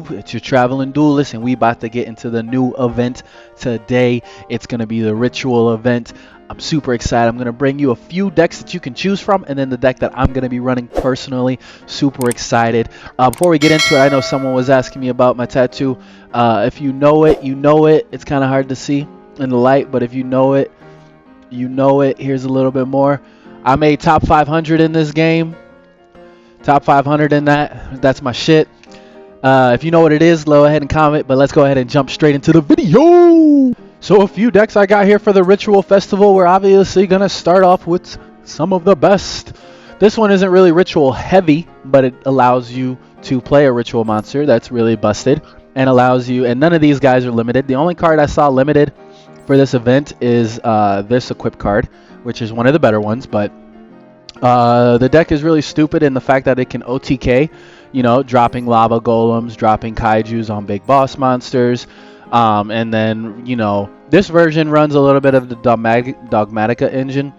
YouTube? It's your traveling duelist, and we about to get into the new event today. It's going to be the ritual event. I'm super excited. I'm going to bring you a few decks that you can choose from, and then the deck that I'm going to be running personally. Super excited. Before we get into it, I know someone was asking me about my tattoo. If you know it, you know it. It's kind of hard to see in the light, but if you know it, you know it. Here's a little bit more. I made top 500 in this game. Top 500 in that. That's my shit. If you know what it is, go ahead and comment, but let's go ahead and jump straight into the video. So a few decks I got here for the Ritual Festival. We're obviously going to start off with some of the best. This one isn't really Ritual heavy, but it allows you to play a Ritual monster that's really busted and allows you, and none of these guys are limited. The only card I saw limited for this event is this equip card, which is one of the better ones, but the deck is really stupid in the fact that it can OTK, you know, dropping lava golems, dropping kaijus on big boss monsters, and then, you know, this version runs a little bit of the Dogmatica engine,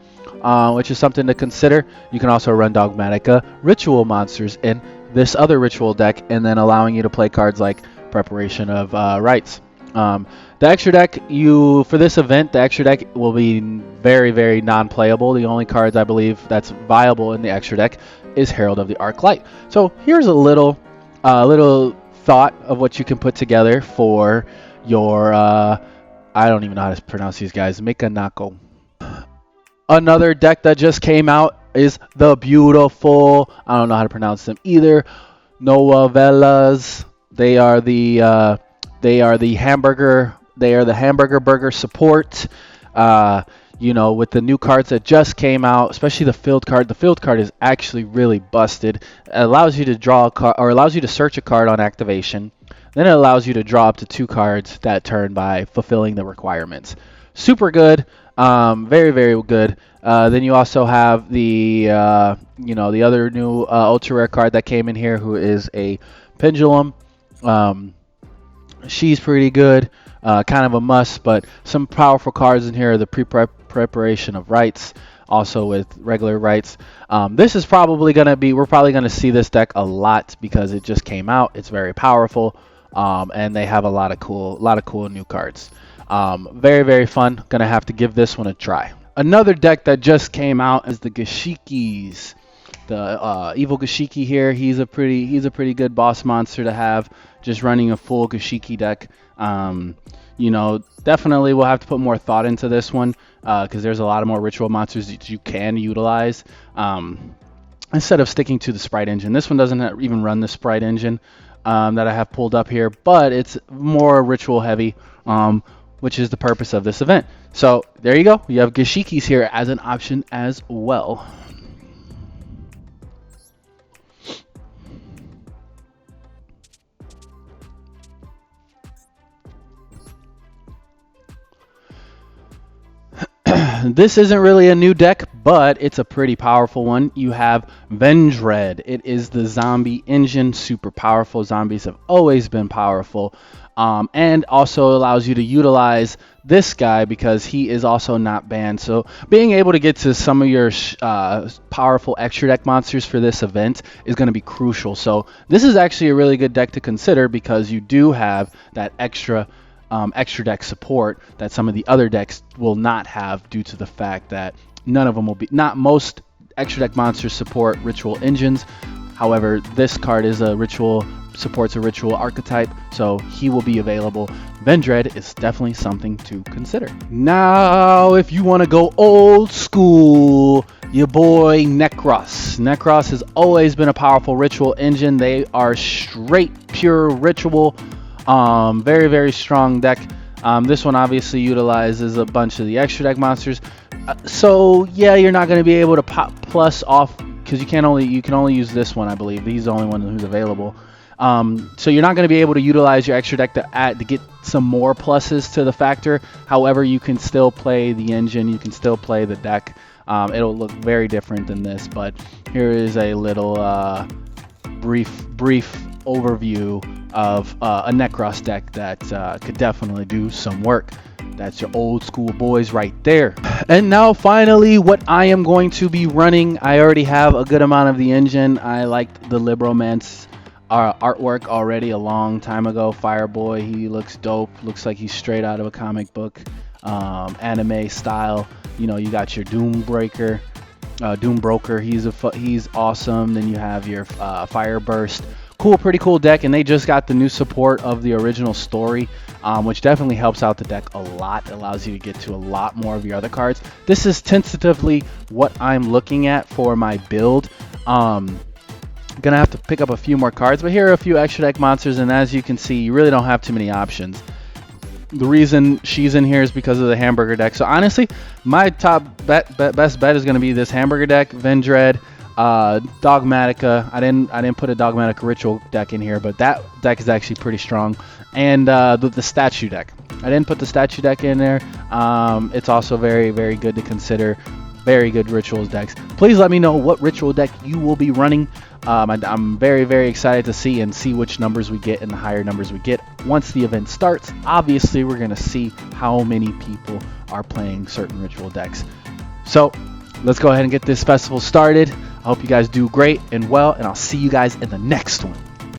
which is something to consider. You can also run Dogmatica ritual monsters in this other ritual deck, and then allowing you to play cards like Preparation of Rites. The extra deck, for this event, the extra deck will be very, very non-playable. The only cards I believe that's viable in the extra deck is Herald of the Arc Light. So here's a little thought of what you can put together for your, I don't even know how to pronounce these guys, Mikanako. Another deck that just came out is the beautiful, I don't know how to pronounce them either, Novellas. They are the hamburger burger support. You know, with the new cards that just came out, especially the field card. The field card is actually really busted. It allows you to draw a card, or allows you to search a card on activation. Then it allows you to draw up to 2 cards that turn by fulfilling the requirements. Super good. Very, very good. Then you also have the the other new ultra rare card that came in here, who is a Pendulum. She's pretty good, kind of a must, but some powerful cards in here are the Preparation of Rites, also with regular Rites. This is probably going to be, we're probably going to see this deck a lot because it just came out. It's very powerful, and they have a lot of cool new cards. Very, very fun. Going to have to give this one a try. Another deck that just came out is the Gashikis. The Evil Gashiki here, he's a pretty good boss monster to have. Just running a full Gashiki deck. You know, definitely we'll have to put more thought into this one because there's a lot of more ritual monsters that you can utilize instead of sticking to the Sprite engine. This one doesn't even run the Sprite engine that I have pulled up here, but it's more ritual heavy, which is the purpose of this event. So there you go. You have Gashikis here as an option as well. This isn't really a new deck, but it's a pretty powerful one. You have Vendread. It is the zombie engine, super powerful. Zombies have always been powerful, and also allows you to utilize this guy because he is also not banned. So being able to get to some of your powerful extra deck monsters for this event is going to be crucial. So this is actually a really good deck to consider because you do have that extra deck support that some of the other decks will not have, due to the fact that not most extra deck monsters support ritual engines. However, this card supports a ritual archetype, so he will be available. Vendread is definitely something to consider. Now, if you want to go old school, your boy Necros. Necros has always been a powerful ritual engine. They are straight pure ritual. Very, very strong deck. This one obviously utilizes a bunch of the extra deck monsters. So yeah, you're not going to be able to pop plus off because you can only use this one, I believe. He's the only one who's available. So you're not going to be able to utilize your extra deck to get some more pluses to the factor. However, you can still play the engine. You can still play the deck. It'll look very different than this, but here is a little brief overview of a Necros deck that could definitely do some work. That's your old school boys right there. And now finally, what I am going to be running. I already have a good amount of the engine. I liked the Libromance artwork already a long time ago. Fireboy, he looks dope. Looks like he's straight out of a comic book, anime style. You know, you got your Doom Broker. He's awesome. Then you have your Fire Burst. Cool, pretty cool deck, and they just got the new support of the original story, which definitely helps out the deck a lot. It allows you to get to a lot more of your other cards. This is tentatively what I'm looking at for my build. Gonna have to pick up a few more cards, but here are a few extra deck monsters, and as you can see, you really don't have too many options. The reason she's in here is because of the hamburger deck. So honestly, my best bet is going to be this hamburger deck, Vendread, Dogmatica. I didn't put a Dogmatica Ritual deck in here, but that deck is actually pretty strong. And the statue deck. I didn't put the statue deck in there. It's also very, very good to consider. Very good rituals decks. Please let me know what ritual deck you will be running. I'm very, very excited to see which numbers we get and the higher numbers we get once the event starts. Obviously, we're going to see how many people are playing certain ritual decks. So let's go ahead and get this festival started. I hope you guys do great and well, and I'll see you guys in the next one.